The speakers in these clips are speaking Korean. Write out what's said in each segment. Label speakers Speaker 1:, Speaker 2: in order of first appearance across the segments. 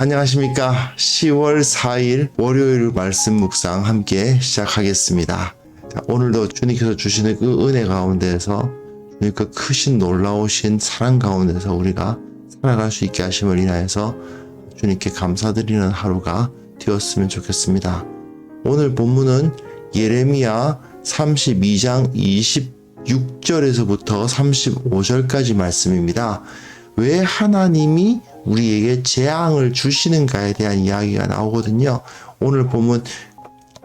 Speaker 1: 안녕하십니까. 10월 4일 월요일 말씀 묵상 함께 시작하겠습니다. 자, 오늘도 주님께서 주시는 그 은혜 가운데에서 주님 그 크신 놀라우신 사랑 가운데서 우리가 살아갈 수 있게 하심을 인하여서 주님께 감사드리는 하루가 되었으면 좋겠습니다. 오늘 본문은 예레미야 32장 26절에서부터 35절까지 말씀입니다. 왜 하나님이 우리에게 재앙을 주시는가에 대한 이야기가 나오거든요. 오늘 보면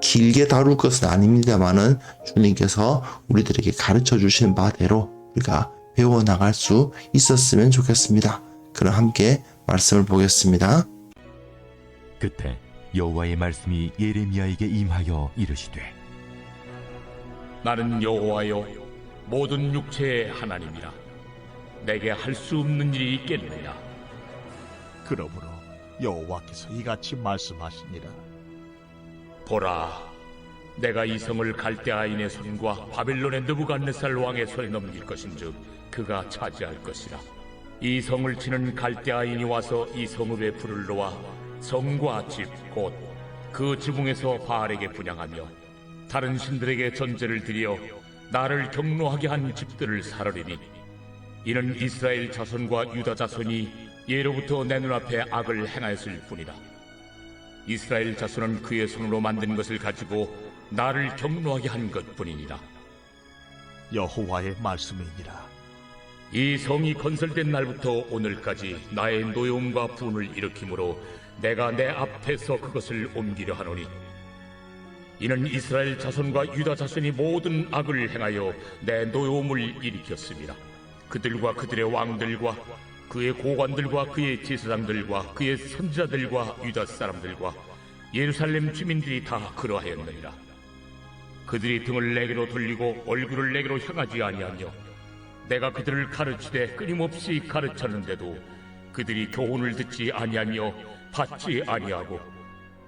Speaker 1: 길게 다룰 것은 아닙니다만은 주님께서 우리들에게 가르쳐 주시는 바대로 우리가 배워나갈 수 있었으면 좋겠습니다. 그럼 함께 말씀을 보겠습니다.
Speaker 2: 그때 여호와의 말씀이 예레미야에게 임하여 이르시되
Speaker 3: 나는 여호와여 모든 육체의 하나님이라. 내게 할 수 없는 일이 있겠느냐.
Speaker 4: 그러므로 여호와께서 이같이 말씀하시니라.
Speaker 3: 보라, 내가 이 성을 갈대아인의 손과 바벨론의 느부갓네살 왕의 손에 넘길 것인즉 그가 차지할 것이라. 이 성을 치는 갈대아인이 와서 이 성읍에 불을 놓아 성과 집 곧 그 지붕에서 바알에게 분향하며 다른 신들에게 전제를 드려 나를 경노하게 한 집들을 사르리니 이는 이스라엘 자손과 유다 자손이 예로부터 내 눈앞에 악을 행하였을 뿐이다. 이스라엘 자손은 그의 손으로 만든 것을 가지고 나를 경노하게 한 것뿐이니라.
Speaker 4: 여호와의 말씀이니라.
Speaker 3: 이 성이 건설된 날부터 오늘까지 나의 노여움과 분을 일으키므로 내가 내 앞에서 그것을 옮기려 하노니 이는 이스라엘 자손과 유다 자손이 모든 악을 행하여 내 노여움을 일으켰습니다. 그들과 그들의 왕들과 그의 고관들과 그의 제사장들과 그의 선지자들과 유다 사람들과 예루살렘 주민들이 다 그러하였느니라. 그들이 등을 내게로 돌리고 얼굴을 내게로 향하지 아니하며 내가 그들을 가르치되 끊임없이 가르쳤는데도 그들이 교훈을 듣지 아니하며 받지 아니하고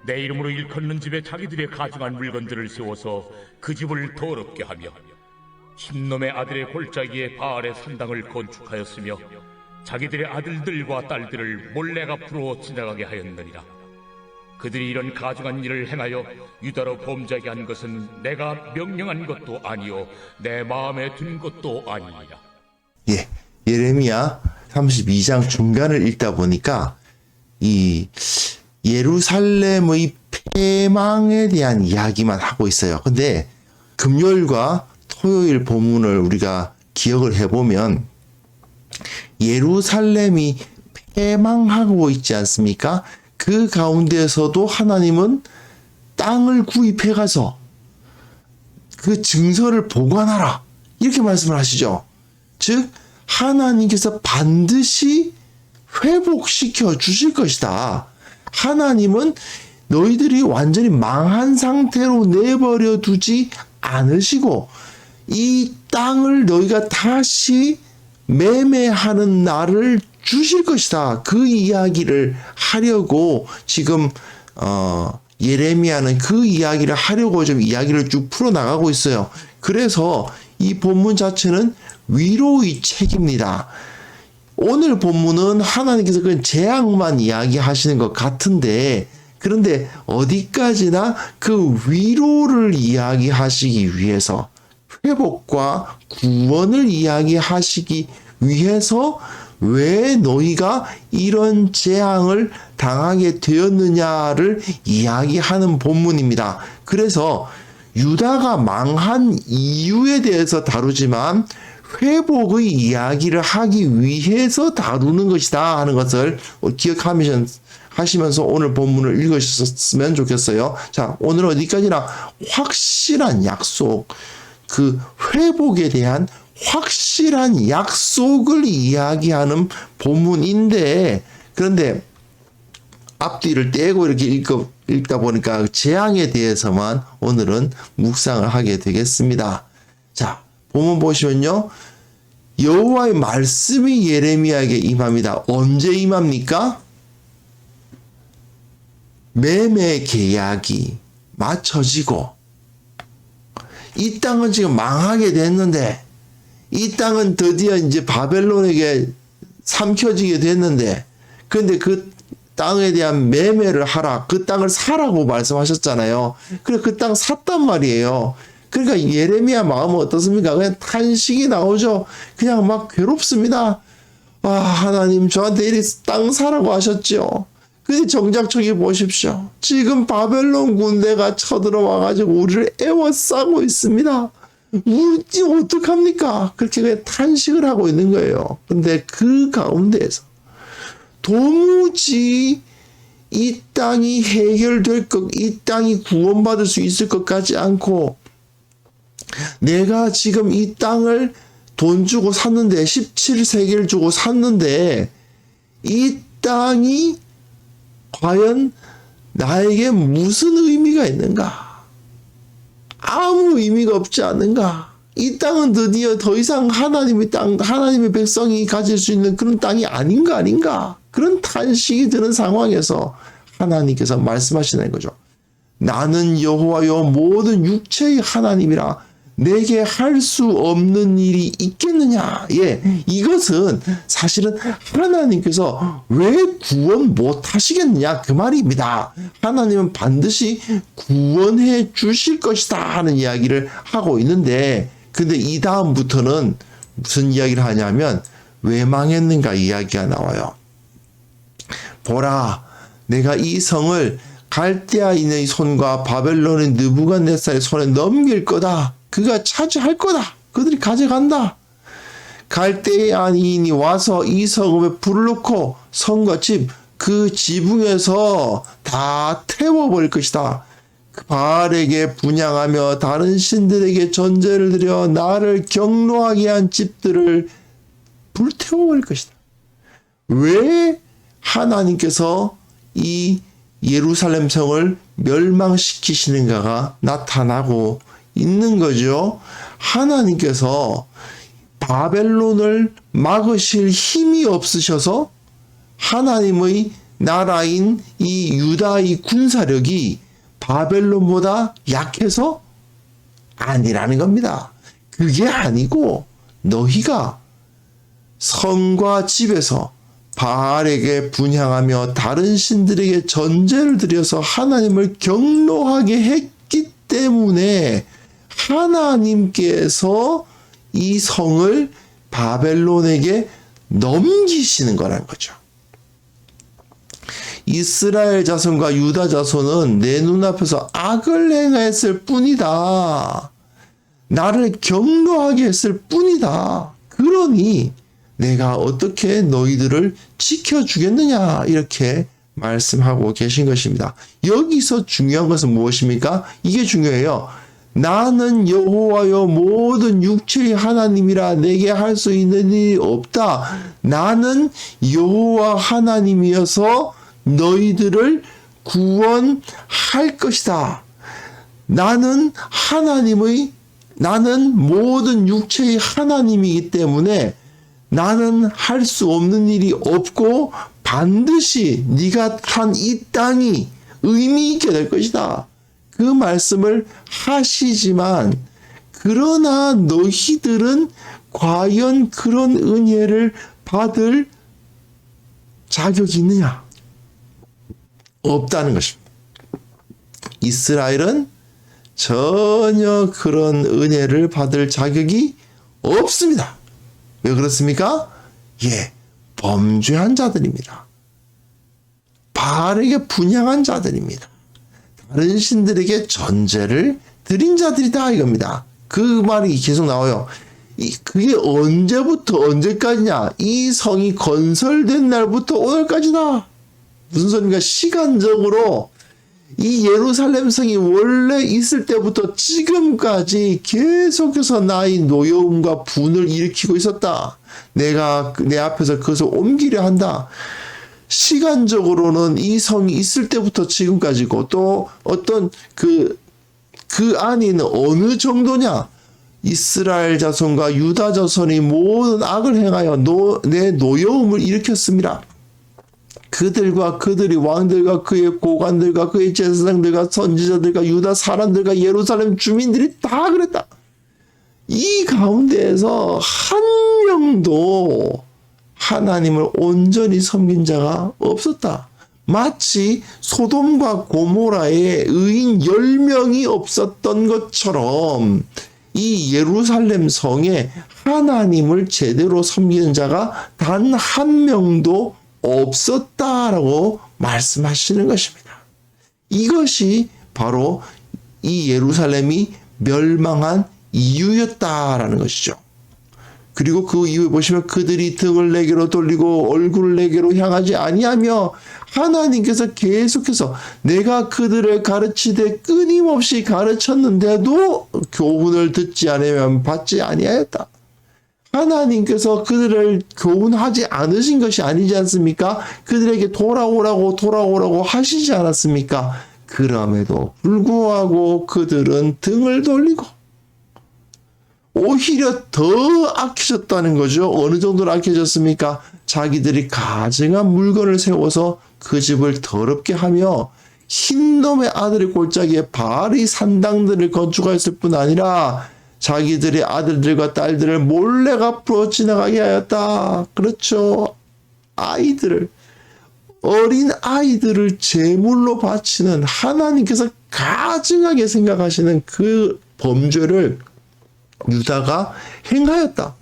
Speaker 3: 내 이름으로 일컫는 집에 자기들의 가증한 물건들을 세워서 그 집을 더럽게 하며 흰놈의 아들의 골짜기에 바알의 산당을 건축하였으며 자기들의 아들들과 딸들을 몰래 앞으로 지나가게 하였느니라. 그들이 이런 가증한 일을 행하여 유다로 범죄하게 한 것은 내가 명령한 것도 아니요 내 마음에 든 것도 아니니라.
Speaker 1: 예레미야 32장 중간을 읽다 보니까 이 예루살렘의 패망에 대한 이야기만 하고 있어요. 근데 금요일과 토요일 본문을 우리가 기억을 해보면 예루살렘이 패망하고 있지 않습니까? 그 가운데에서도 하나님은 땅을 구입해 가서 그 증서를 보관하라 이렇게 말씀을 하시죠. 즉 하나님께서 반드시 회복시켜 주실 것이다. 하나님은 너희들이 완전히 망한 상태로 내버려 두지 않으시고 이 땅을 너희가 다시 매매하는 날을 주실 것이다. 그 이야기를 하려고 지금 예레미야는 그 이야기를 하려고 좀 이야기를 쭉 풀어나가고 있어요. 그래서 이 본문 자체는 위로의 책입니다. 오늘 본문은 하나님께서 그 재앙만 이야기하시는 것 같은데 그런데 어디까지나 그 위로를 이야기하시기 위해서 회복과 구원을 이야기하시기 위해서 왜 너희가 이런 재앙을 당하게 되었느냐를 이야기하는 본문입니다. 그래서 유다가 망한 이유에 대해서 다루지만 회복의 이야기를 하기 위해서 다루는 것이다 하는 것을 기억하시면서 오늘 본문을 읽으셨으면 좋겠어요. 자, 오늘 어디까지나 확실한 약속, 그 회복에 대한 확실한 약속을 이야기하는 본문인데 그런데 앞뒤를 떼고 이렇게 읽다 보니까 재앙에 대해서만 오늘은 묵상을 하게 되겠습니다. 자, 본문 보시면요. 여호와의 말씀이 예레미야에게 임합니다. 언제 임합니까? 매매 계약이 맞춰지고 이 땅은 지금 망하게 됐는데 이 땅은 드디어 이제 바벨론에게 삼켜지게 됐는데 그런데 그 땅에 대한 매매를 하라. 그 땅을 사라고 말씀하셨잖아요. 그래 그 땅 샀단 말이에요. 그러니까 예레미야 마음은 어떻습니까? 그냥 탄식이 나오죠. 그냥 막 괴롭습니다. 아, 하나님 저한테 이리 땅 사라고 하셨죠. 근데 정작 저기 보십시오. 지금 바벨론 군대가 쳐들어와가지고 우리를 애워싸고 있습니다. 우리 어떡합니까? 그렇게 그냥 탄식을 하고 있는 거예요. 근데 그 가운데에서 도무지 이 땅이 해결될 것, 이 땅이 구원받을 수 있을 것 같지 않고 내가 지금 이 땅을 돈 주고 샀는데 17세기를 주고 샀는데 이 땅이 과연 나에게 무슨 의미가 있는가? 아무 의미가 없지 않는가? 이 땅은 드디어 더 이상 하나님의 땅, 하나님의 백성이 가질 수 있는 그런 땅이 아닌가? 그런 탄식이 드는 상황에서 하나님께서 말씀하시는 거죠. 나는 여호와여 모든 육체의 하나님이라 내게 할 수 없는 일이 있겠느냐? 예, 이것은 사실은 하나님께서 왜 구원 못 하시겠느냐? 그 말입니다. 하나님은 반드시 구원해 주실 것이다 하는 이야기를 하고 있는데, 근데 이 다음부터는 무슨 이야기를 하냐면 왜 망했는가 이야기가 나와요. 보라, 내가 이 성을 갈대아인의 손과 바벨론의 느부갓네살의 손에 넘길 거다. 그가 차지할 거다. 그들이 가져간다. 갈대아인이 와서 이 성읍에 불을 놓고 성과 집, 그 지붕에서 다 태워버릴 것이다. 바알에게 분향하며 다른 신들에게 전제를 드려 나를 경노하게 한 집들을 불태워버릴 것이다. 왜 하나님께서 이 예루살렘 성을 멸망시키시는가가 나타나고 있는 거죠. 하나님께서 바벨론을 막으실 힘이 없으셔서 하나님의 나라인 이 유다의 군사력이 바벨론보다 약해서 아니라는 겁니다. 그게 아니고 너희가 성과 집에서 바알에게 분향하며 다른 신들에게 전제를 드려서 하나님을 경노하게 했기 때문에 하나님께서 이 성을 바벨론에게 넘기시는 거라는 거죠. 이스라엘 자손과 유다 자손은 내 눈앞에서 악을 행했을 뿐이다. 나를 경노하게 했을 뿐이다. 그러니 내가 어떻게 너희들을 지켜주겠느냐 이렇게 말씀하고 계신 것입니다. 여기서 중요한 것은 무엇입니까? 이게 중요해요. 나는 여호와여 모든 육체의 하나님이라 내게 할 수 있는 일이 없다. 나는 여호와 하나님이어서 너희들을 구원할 것이다. 나는 모든 육체의 하나님이기 때문에 나는 할 수 없는 일이 없고 반드시 네가 산 이 땅이 의미 있게 될 것이다. 그 말씀을 하시지만 그러나 너희들은 과연 그런 은혜를 받을 자격이 있느냐? 없다는 것입니다. 이스라엘은 전혀 그런 은혜를 받을 자격이 없습니다. 왜 그렇습니까? 예, 범죄한 자들입니다. 바알에게 분향한 자들입니다. 다른 신들에게 전제를 드린 자들이다 이겁니다. 그 말이 계속 나와요. 그게 언제부터 언제까지냐? 이 성이 건설된 날부터 오늘까지다. 무슨 소리인가? 시간적으로 이 예루살렘 성이 원래 있을 때부터 지금까지 계속해서 나의 노여움과 분을 일으키고 있었다. 내가 내 앞에서 그것을 옮기려 한다. 시간적으로는 이 성이 있을 때부터 지금까지고 또 어떤 그 안에 있는 어느 정도냐? 이스라엘 자손과 유다 자손이 모든 악을 행하여 내 노여움을 일으켰습니다. 그들과 그들이 왕들과 그의 고관들과 그의 제사장들과 선지자들과 유다 사람들과 예루살렘 주민들이 다 그랬다. 이 가운데에서 한 명도 하나님을 온전히 섬긴 자가 없었다. 마치 소돔과 고모라에 의인 10명이 없었던 것처럼 이 예루살렘 성에 하나님을 제대로 섬기는 자가 단 한 명도 없었다라고 말씀하시는 것입니다. 이것이 바로 이 예루살렘이 멸망한 이유였다라는 것이죠. 그리고 그 이후에 보시면 그들이 등을 내게로 돌리고 얼굴을 내게로 향하지 아니하며 하나님께서 계속해서 내가 그들을 가르치되 끊임없이 가르쳤는데도 교훈을 듣지 않으면 받지 아니하였다. 하나님께서 그들을 교훈하지 않으신 것이 아니지 않습니까? 그들에게 돌아오라고 하시지 않았습니까? 그럼에도 불구하고 그들은 등을 돌리고 오히려 더 악해졌다는 거죠. 어느 정도로 악해졌습니까? 자기들이 가증한 물건을 세워서 그 집을 더럽게 하며 흰놈의 아들의 골짜기에 바리 산당들을 건축하였을 뿐 아니라 자기들의 아들들과 딸들을 몰래 앞으로 지나가게 하였다. 그렇죠. 어린 아이들을 제물로 바치는 하나님께서 가증하게 생각하시는 그 범죄를 유다가 행하였다.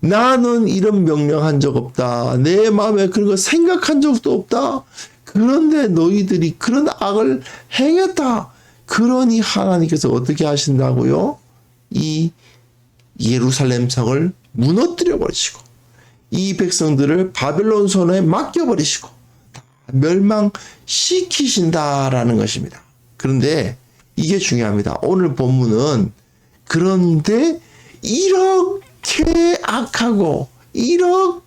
Speaker 1: 나는 이런 명령한 적 없다. 내 마음에 그런 거 생각한 적도 없다. 그런데 너희들이 그런 악을 행했다. 그러니 하나님께서 어떻게 하신다고요? 이 예루살렘 성을 무너뜨려 버리시고 이 백성들을 바벨론 손에 맡겨버리시고 멸망시키신다라는 것입니다. 그런데 이게 중요합니다. 오늘 본문은 그런데 이렇게 악하고 이렇게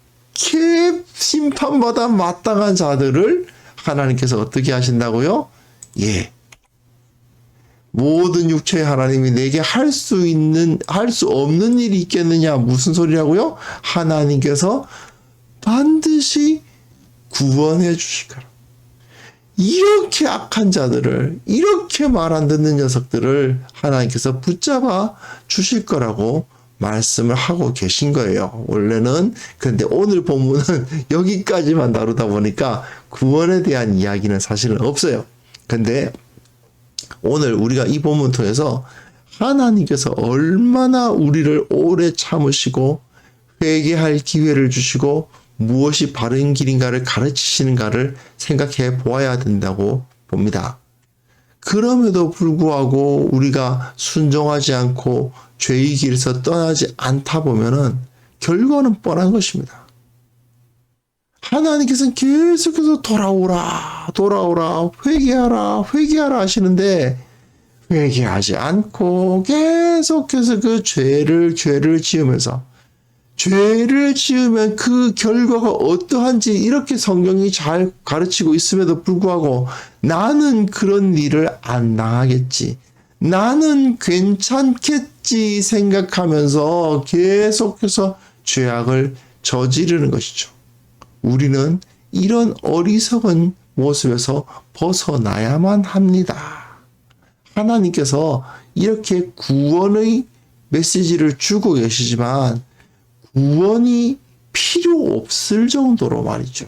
Speaker 1: 심판받아 마땅한 자들을 하나님께서 어떻게 하신다고요? 예. 모든 육체의 하나님이 내게 할 수 없는 일이 있겠느냐? 무슨 소리라고요? 하나님께서 반드시 구원해 주실 거라. 이렇게 악한 자들을, 이렇게 말 안 듣는 녀석들을 하나님께서 붙잡아 주실 거라고 말씀을 하고 계신 거예요. 원래는. 그런데 오늘 본문은 여기까지만 다루다 보니까 구원에 대한 이야기는 사실은 없어요. 근데 오늘 우리가 이 본문 통해서 하나님께서 얼마나 우리를 오래 참으시고 회개할 기회를 주시고 무엇이 바른 길인가를 가르치시는가를 생각해 보아야 된다고 봅니다. 그럼에도 불구하고 우리가 순종하지 않고 죄의 길에서 떠나지 않다 보면은 결과는 뻔한 것입니다. 하나님께서는 계속해서 돌아오라, 회개하라 하시는데 회개하지 않고 계속해서 그 죄를 지으면 그 결과가 어떠한지 이렇게 성경이 잘 가르치고 있음에도 불구하고 나는 그런 일을 안 당하겠지. 나는 괜찮겠지 생각하면서 계속해서 죄악을 저지르는 것이죠. 우리는 이런 어리석은 모습에서 벗어나야만 합니다. 하나님께서 이렇게 구원의 메시지를 주고 계시지만 구원이 필요 없을 정도로 말이죠.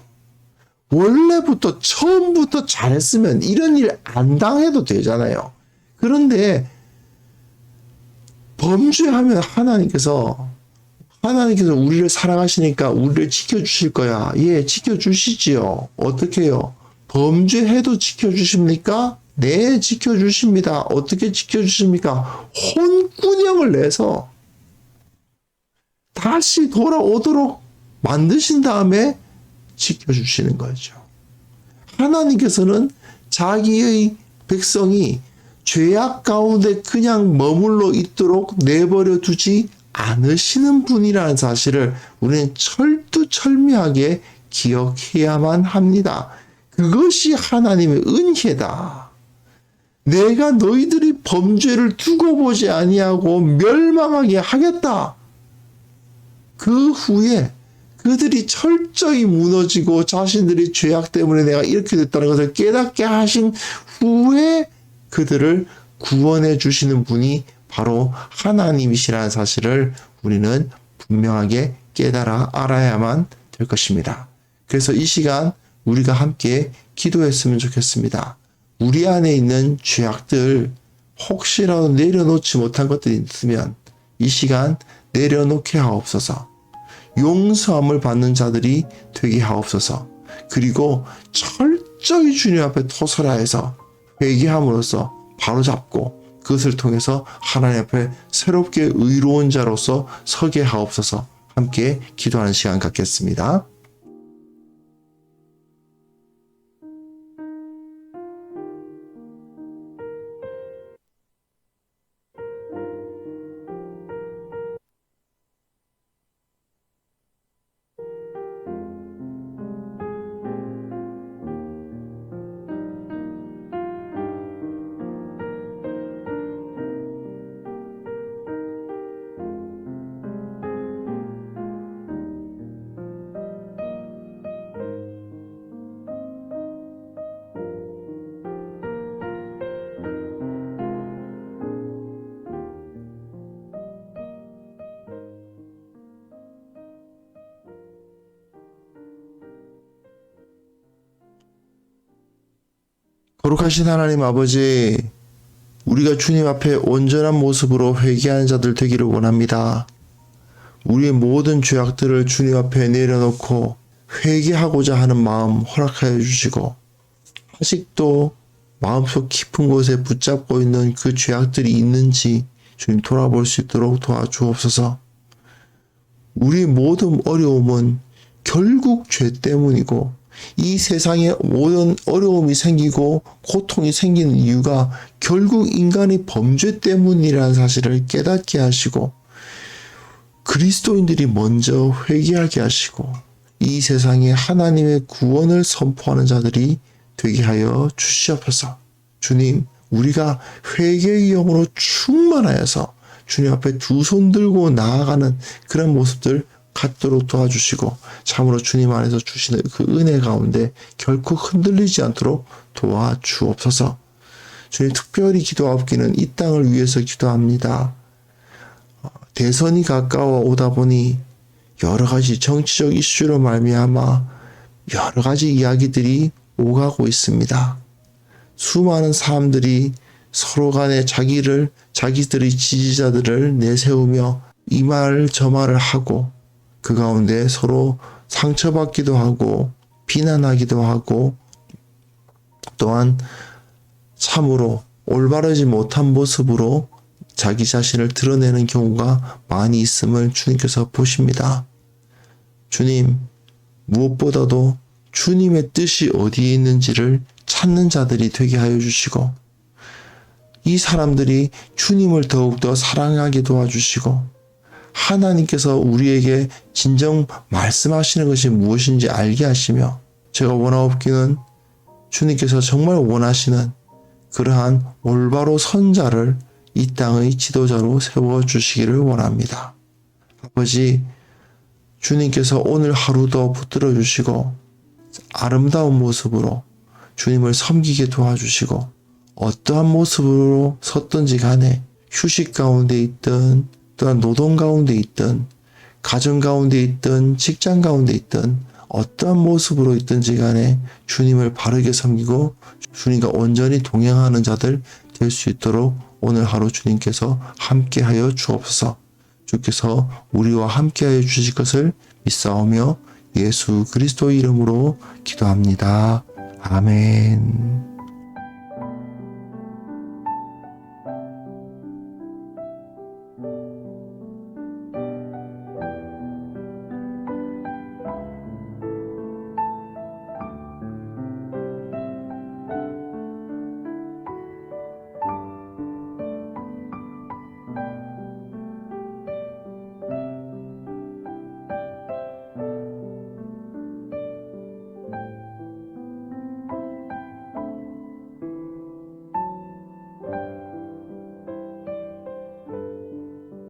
Speaker 1: 원래부터 처음부터 잘했으면 이런 일 안 당해도 되잖아요. 그런데 범죄하면 하나님께서 우리를 사랑하시니까 우리를 지켜주실 거야. 예, 지켜주시지요. 어떻게 해요? 범죄해도 지켜주십니까? 네, 지켜주십니다. 어떻게 지켜주십니까? 혼꾸녕을 내서 다시 돌아오도록 만드신 다음에 지켜주시는 거죠. 하나님께서는 자기의 백성이 죄악 가운데 그냥 머물러 있도록 내버려 두지 않으시는 분이라는 사실을 우리는 철두철미하게 기억해야만 합니다. 그것이 하나님의 은혜다. 내가 너희들이 범죄를 두고 보지 아니하고 멸망하게 하겠다. 그 후에 그들이 철저히 무너지고 자신들이 죄악 때문에 내가 이렇게 됐다는 것을 깨닫게 하신 후에 그들을 구원해 주시는 분이 바로 하나님이시라는 사실을 우리는 분명하게 깨달아 알아야만 될 것입니다. 그래서 이 시간 우리가 함께 기도했으면 좋겠습니다. 우리 안에 있는 죄악들, 혹시라도 내려놓지 못한 것들이 있으면 이 시간 내려놓게 하옵소서. 용서함을 받는 자들이 되게 하옵소서. 그리고 철저히 주님 앞에 토설하여서 회개함으로써 바로잡고 그것을 통해서 하나님 앞에 새롭게 의로운 자로서 서게 하옵소서. 함께 기도하는 시간 갖겠습니다. 거룩하신 하나님 아버지, 우리가 주님 앞에 온전한 모습으로 회개하는 자들 되기를 원합니다. 우리의 모든 죄악들을 주님 앞에 내려놓고 회개하고자 하는 마음 허락하여 주시고, 아직도 마음속 깊은 곳에 붙잡고 있는 그 죄악들이 있는지 주님 돌아볼 수 있도록 도와주옵소서. 우리의 모든 어려움은 결국 죄 때문이고, 이 세상에 모든 어려움이 생기고 고통이 생기는 이유가 결국 인간의 범죄 때문이라는 사실을 깨닫게 하시고, 그리스도인들이 먼저 회개하게 하시고, 이 세상에 하나님의 구원을 선포하는 자들이 되게 하여 주시옵소서. 주님, 우리가 회개의 영으로 충만하여서 주님 앞에 두 손 들고 나아가는 그런 모습들 갖도록 도와주시고, 참으로 주님 안에서 주시는 그 은혜 가운데 결코 흔들리지 않도록 도와주옵소서. 주님, 특별히 기도하옵기는 이 땅을 위해서 기도합니다. 대선이 가까워 오다 보니 여러 가지 정치적 이슈로 말미암아 여러 가지 이야기들이 오가고 있습니다. 수많은 사람들이 서로 간에 자기들의 지지자들을 내세우며 이 말 저 말을 하고, 그 가운데 서로 상처받기도 하고 비난하기도 하고, 또한 참으로 올바르지 못한 모습으로 자기 자신을 드러내는 경우가 많이 있음을 주님께서 보십니다. 주님, 무엇보다도 주님의 뜻이 어디에 있는지를 찾는 자들이 되게 하여 주시고, 이 사람들이 주님을 더욱더 사랑하게 도와주시고, 하나님께서 우리에게 진정 말씀하시는 것이 무엇인지 알게 하시며, 제가 원하옵기는 주님께서 정말 원하시는 그러한 올바로 선자를 이 땅의 지도자로 세워주시기를 원합니다. 아버지, 주님께서 오늘 하루도 붙들어 주시고 아름다운 모습으로 주님을 섬기게 도와주시고, 어떠한 모습으로 섰든지 간에 휴식 가운데 있든 또한 노동 가운데 있든 가정 가운데 있든 직장 가운데 있든 어떠한 모습으로 있든지 간에 주님을 바르게 섬기고 주님과 온전히 동행하는 자들 될 수 있도록 오늘 하루 주님께서 함께하여 주옵소서. 주께서 우리와 함께하여 주실 것을 믿사오며 예수 그리스도의 이름으로 기도합니다. 아멘.